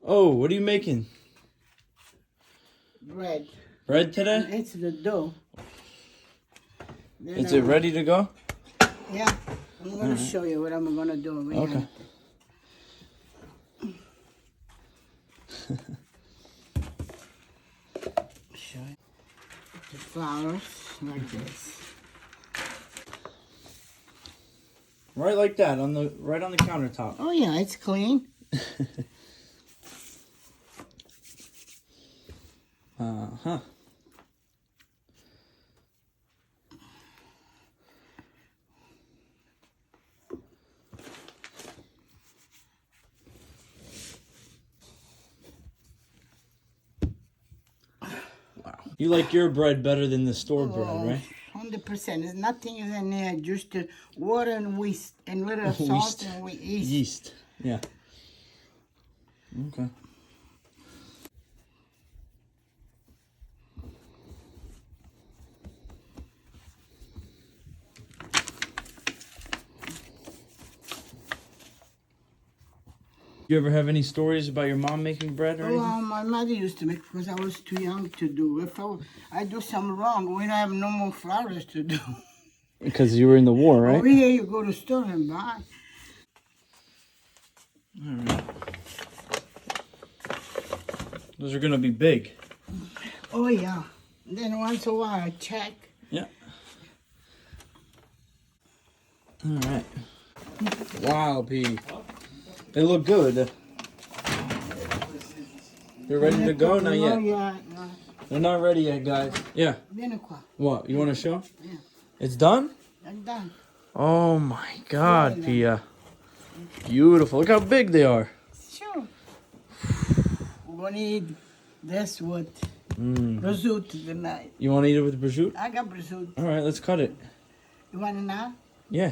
Oh, what are you making? Bread. Bread today? It's the dough. Is it ready to go? Yeah. I'm going to show you what I'm going to do. Okay. Show you. The flowers like this. Right like that, right on the countertop. Oh yeah, it's clean. Uh-huh. Wow. You like your bread better than the store bread, right? 100%. There's nothing in there, just water and yeast and little salt and yeast. Yeast. Yeah. Okay. You ever have any stories about your mom making bread or anything? Well, my mother used to make because I was too young to do. If I do something wrong, we don't have no more flowers to do. Because you were in the war, right? Over here, you go to the store and buy. All right. Those are going to be big. Oh, yeah. Then once a while, I check. Yeah. All right. Wow, P. They look good. They're ready to go? Not yet. Yeah, no. They're not ready yet, guys. Yeah. Vieni qua. What? You want to show? Yeah. It's done? I'm done. Oh my God, Pia. Beautiful. Look how big they are. Sure. We're going to eat this with prosciutto tonight. You want to eat it with prosciutto? I got prosciutto. All right, let's cut it. You want it now? Yeah.